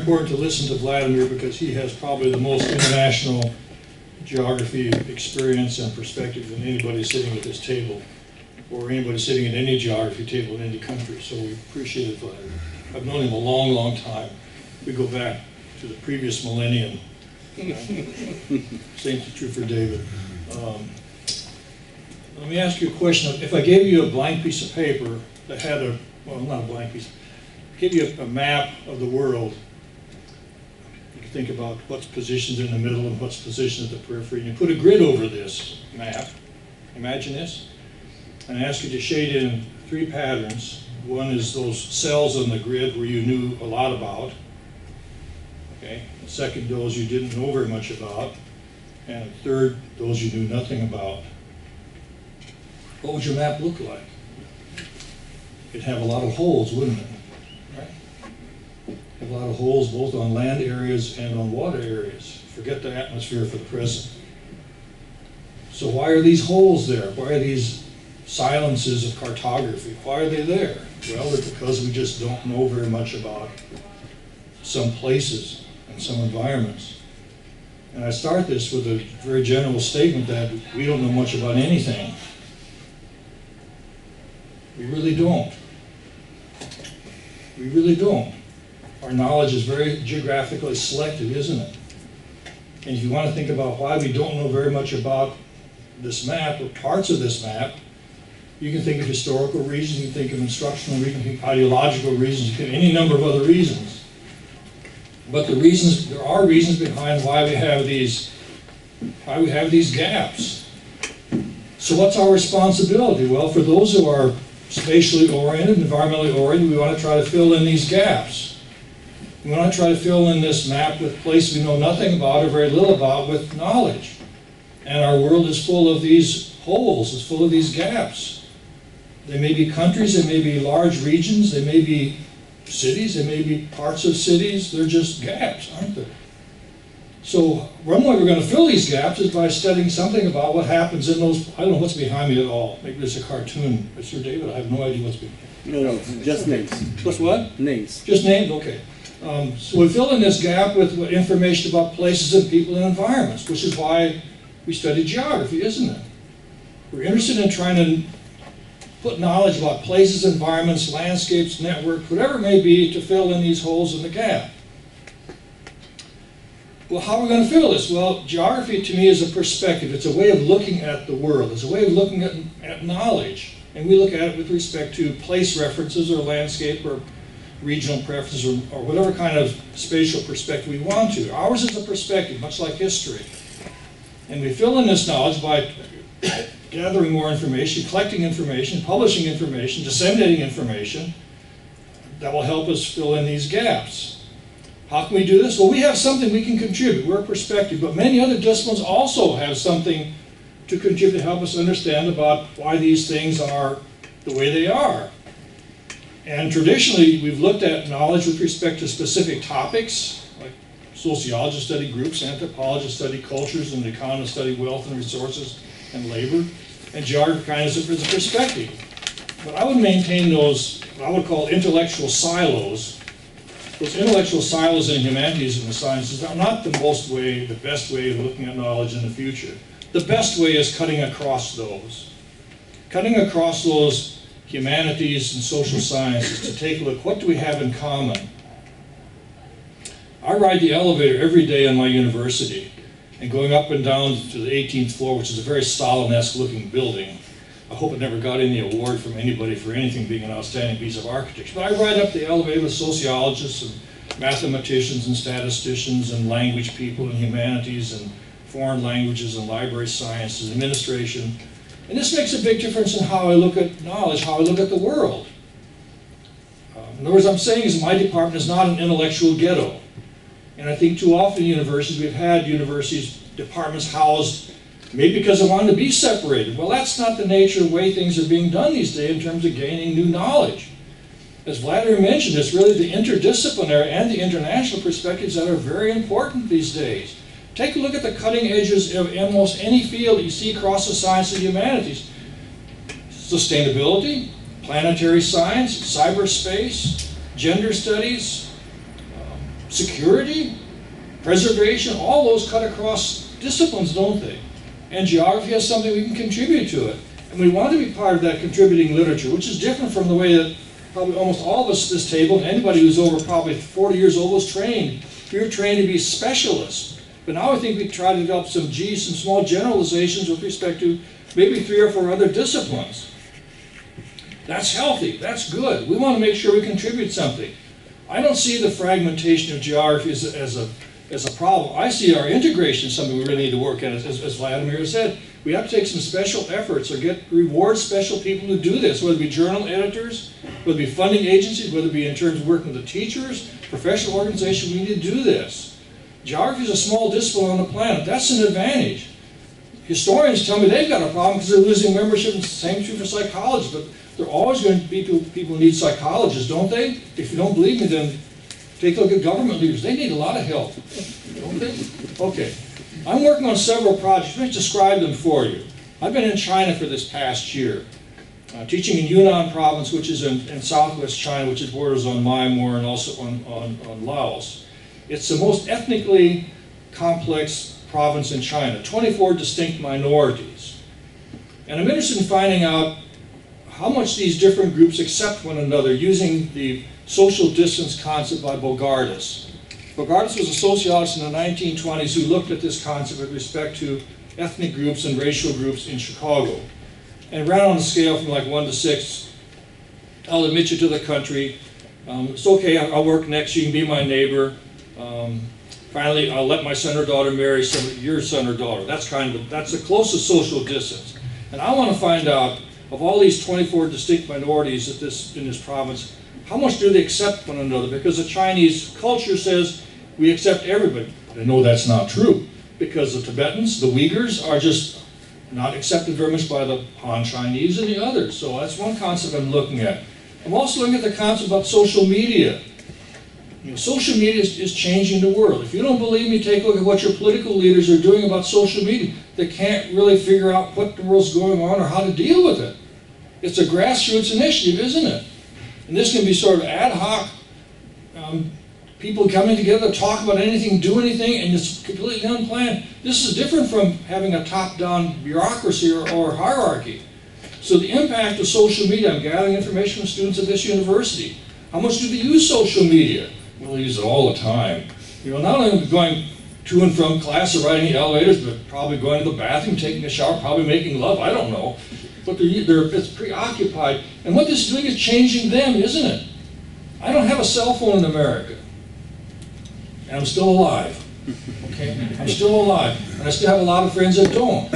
important to listen to Vladimir because he has probably the most international geography experience and perspective than anybody sitting at this table, or anybody sitting at any geography table in any country. So we appreciate it, Vladimir. I've known him a long, long time. We go back to the previous millennium. Same true for David. Let me ask you a question. If I gave you a blank piece of paper that had a, well, not a blank piece, give you a map of the world, you can think about what's positioned in the middle and what's positioned at the periphery, and you put a grid over this map, imagine this, and I ask you to shade in 3 patterns. One is those cells on the grid where you knew a lot about. Okay. The second, those you didn't know very much about. And third, those you knew nothing about. What would your map look like? It'd have a lot of holes, wouldn't it? Right? Have a lot of holes both on land areas and on water areas. Forget the atmosphere for the present. So why are these holes there? Why are these silences of cartography? Why are they there? Well, it's because we just don't know very much about some places and some environments. And I start this with a very general statement that we don't know much about anything. We really don't. We really don't. Our knowledge is very geographically selective, isn't it? And if you want to think about why we don't know very much about this map or parts of this map, you can think of historical reasons, you can think of instructional reasons, you can think of ideological reasons, you can think of any number of other reasons. But the reasons, there are reasons behind why we have these gaps. So what's our responsibility? Well, for those who are spatially oriented, environmentally oriented, we want to try to fill in these gaps. We want to try to fill in this map with places we know nothing about or very little about with knowledge. And our world is full of these holes, it's full of these gaps. They may be countries, they may be large regions, they may be cities, they may be parts of cities, they're just gaps, aren't they? So one way we're going to fill these gaps is by studying something about what happens in those, I don't know what's behind me at all. Maybe there's a cartoon. Mr. David, I have no idea what's behind me. No, just names. Just what? Names. Just names? Okay. So we fill in this gap with information about places and people and environments, which is why we study geography, isn't it? We're interested in trying to put knowledge about places, environments, landscapes, networks, whatever it may be, to fill in these holes in the gap. Well, how are we going to fill this? Well, geography to me is a perspective. It's a way of looking at the world. It's a way of looking at knowledge. And we look at it with respect to place references or landscape or regional preferences or whatever kind of spatial perspective we want to. Ours is a perspective, much like history. And we fill in this knowledge by gathering more information, collecting information, publishing information, disseminating information that will help us fill in these gaps. How can we do this? Well, we have something we can contribute. We're a perspective, but many other disciplines also have something to contribute to help us understand about why these things are the way they are. And traditionally, we've looked at knowledge with respect to specific topics, like sociologists study groups, anthropologists study cultures, and economists study wealth and resources and labor, and geography kind of is a perspective. But I would maintain those, what I would call intellectual silos. Those intellectual silos in humanities and the sciences are not the best way of looking at knowledge in the future. The best way is cutting across those. Cutting across those humanities and social sciences to take a look, what do we have in common? I ride the elevator every day in my university, and going up and down to the 18th floor, which is a very Stalin-esque looking building. I hope it never got any award from anybody for anything being an outstanding piece of architecture. But I ride up the elevator with sociologists and mathematicians and statisticians and language people and humanities and foreign languages and library sciences, administration. And this makes a big difference in how I look at knowledge, how I look at the world. In other words, I'm saying is my department is not an intellectual ghetto. And I think too often in universities, we've had departments housed maybe because they wanted to be separated. Well, that's not the nature of the way things are being done these days in terms of gaining new knowledge. As Vladimir mentioned, it's really the interdisciplinary and the international perspectives that are very important these days. Take a look at the cutting edges of almost any field you see across the sciences and humanities. Sustainability, planetary science, cyberspace, gender studies, security, preservation, all those cut across disciplines, don't they? And geography has something we can contribute to it. And we want to be part of that contributing literature, which is different from the way that probably almost all of us at this table, and anybody who's over probably 40 years old was trained. We were trained to be specialists. But now I think we try to develop some small generalizations with respect to maybe 3 or 4 other disciplines. That's healthy, that's good. We want to make sure we contribute something. I don't see the fragmentation of geography as a problem. I see our integration as something we really need to work at. As Vladimir said, we have to take some special efforts or reward special people who do this, whether it be journal editors, whether it be funding agencies, whether it be in terms of working with the teachers, professional organizations. We need to do this. Geography is a small discipline on the planet. That's an advantage. Historians tell me they've got a problem because they're losing membership, and the same is true for psychologists. But there are always going to be people who need psychologists, don't they? If you don't believe me, then take a look at government leaders. They need a lot of help, don't they? Okay. I'm working on several projects. Let me describe them for you. I've been in China for this past year, teaching in Yunnan province, which is in southwest China, which borders on Myanmar and also on Laos. It's the most ethnically complex province in China, 24 distinct minorities. And I'm interested in finding out how much these different groups accept one another using the social distance concept by Bogardus. Bogardus was a sociologist in the 1920s who looked at this concept with respect to ethnic groups and racial groups in Chicago. And ran on a scale from like 1 to 6. I'll admit you to the country. It's okay, I'll work next, you can be my neighbor. Finally, I'll let my son or daughter marry your son or daughter. That's the closest social distance. And I want to find out, of all these 24 distinct minorities in this province, how much do they accept one another? Because the Chinese culture says we accept everybody. But I know that's not true, because the Tibetans, the Uyghurs, are just not accepted very much by the Han Chinese and the others. So that's one concept I'm looking at. I'm also looking at the concept about social media. You know, social media is changing the world. If you don't believe me, take a look at what your political leaders are doing about social media. They can't really figure out what the world's going on or how to deal with it. It's a grassroots initiative, isn't it? And this can be sort of ad hoc, people coming together to talk about anything, do anything, and it's completely unplanned. This is different from having a top-down bureaucracy or hierarchy. So the impact of social media, I'm gathering information from students at this university. How much do they use social media? Well, they use it all the time. You know, not only going to and from class or riding the elevators, but probably going to the bathroom, taking a shower, probably making love, I don't know. But it's preoccupied. And what this is doing is changing them, isn't it? I don't have a cell phone in America. And I'm still alive. Okay? I'm still alive. And I still have a lot of friends that don't.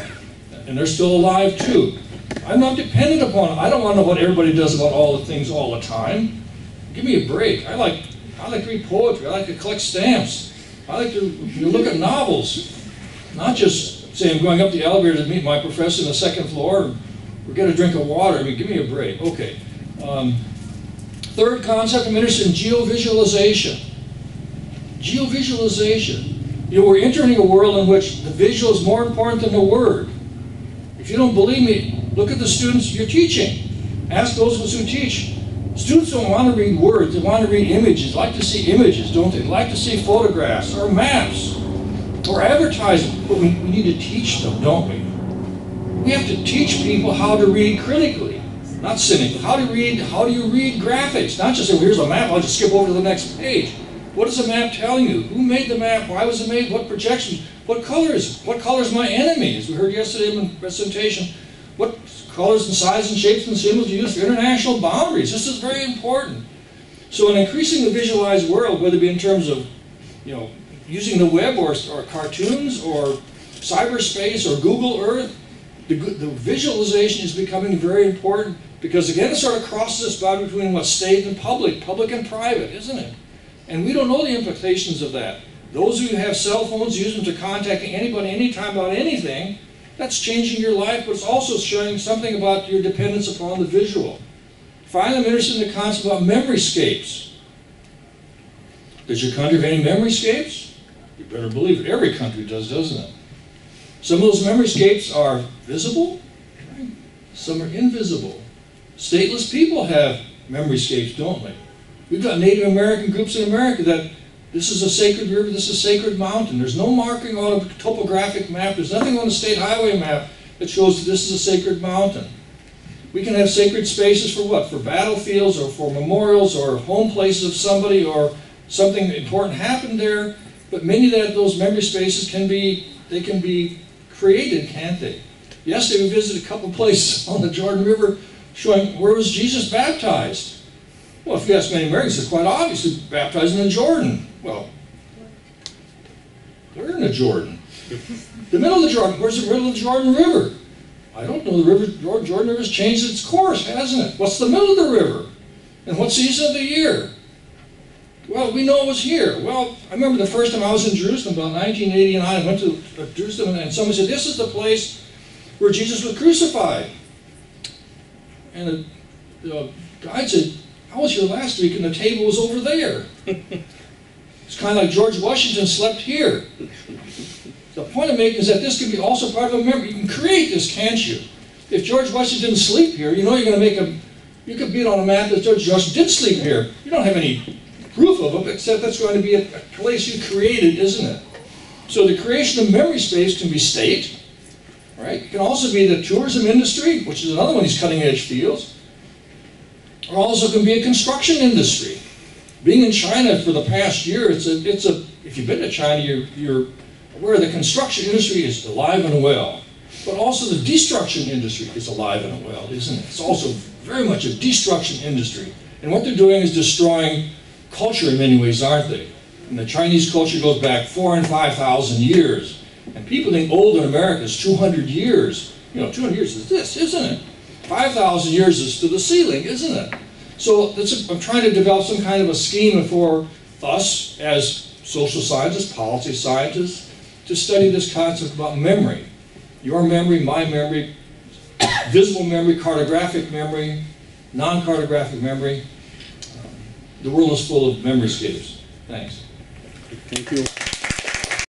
And they're still alive too. I'm not dependent upon it. I don't want to know what everybody does about all the things all the time. Give me a break. I like to read poetry. I like to collect stamps. I like to look at novels. Not just say I'm going up the elevator to meet my professor on the 2nd floor or get a drink of water. I mean, give me a break. Okay. Third concept, I'm interested in geovisualization. Geovisualization. You know, we're entering a world in which the visual is more important than the word. If you don't believe me, look at the students you're teaching. Ask those of us who teach. Students don't want to read words, they want to read images. They like to see images, don't they? They like to see photographs or maps or advertising. But we need to teach them, don't we? We have to teach people how to read critically, not cynically. How do you read graphics? Not just say, well, here's a map, I'll just skip over to the next page. What is the map telling you? Who made the map? Why was it made? What projections? What color is it? What color is my enemy? As we heard yesterday in the presentation, what colors and sizes and shapes and symbols you use for international boundaries? This is very important. So in increasing the visualized world, whether it be in terms of, you know, using the web or cartoons or cyberspace or Google Earth, the visualization is becoming very important because, again, it sort of crosses this boundary between what's state and public and private, isn't it? And we don't know the implications of that. Those who have cell phones use them to contact anybody, anytime about anything. That's changing your life, but it's also showing something about your dependence upon the visual. Finally, I'm interested in the concept about memoryscapes. Does your country have any memoryscapes? You better believe it. Every country does, doesn't it? Some of those memoryscapes are visible, right? Some are invisible. Stateless people have memoryscapes, don't they? We've got Native American groups in America that This is a sacred river, this is a sacred mountain. There's no marking on a topographic map. There's nothing on a state highway map that shows that this is a sacred mountain. We can have sacred spaces for what? For battlefields or for memorials or home places of somebody or something important happened there. But many of those memory spaces can be created, can't they? Yesterday we visited a couple places on the Jordan River showing where was Jesus baptized. Well, if you ask many Americans, it's quite obvious he's baptized in the Jordan. Well, where in the Jordan? The middle of the Jordan. Where's the middle of the Jordan River? I don't know. The Jordan River's changed its course, hasn't it? What's the middle of the river? And what season of the year? Well, we know it was here. Well, I remember the first time I was in Jerusalem, about 1989, I went to Jerusalem and somebody said, this is the place where Jesus was crucified. And the guide said, I was here last week and the table was over there. It's kind of like George Washington slept here. The point I'm making is that this could be also part of a memory. You can create this, can't you? If George Washington didn't sleep here, you know you're going to make you could beat on a map that George Washington did sleep here. You don't have any proof of it, except that's going to be a place you created, isn't it? So the creation of memory space can be state, right? It can also be the tourism industry, which is another one of these cutting edge fields. Or also can be a construction industry. Being in China for the past year, if you've been to China, you're aware the construction industry is alive and well. But also the destruction industry is alive and well, isn't it? It's also very much a destruction industry. And what they're doing is destroying culture in many ways, aren't they? And the Chinese culture goes back 4,000 and 5,000 years. And people think old in America is 200 years. You know, 200 years is this, isn't it? 5,000 years is to the ceiling, isn't it? So I'm trying to develop some kind of a scheme for us as social scientists, policy scientists, to study this concept about memory. Your memory, my memory, visible memory, cartographic memory, non-cartographic memory. The world is full of memoryscapes. Thanks. Thank you.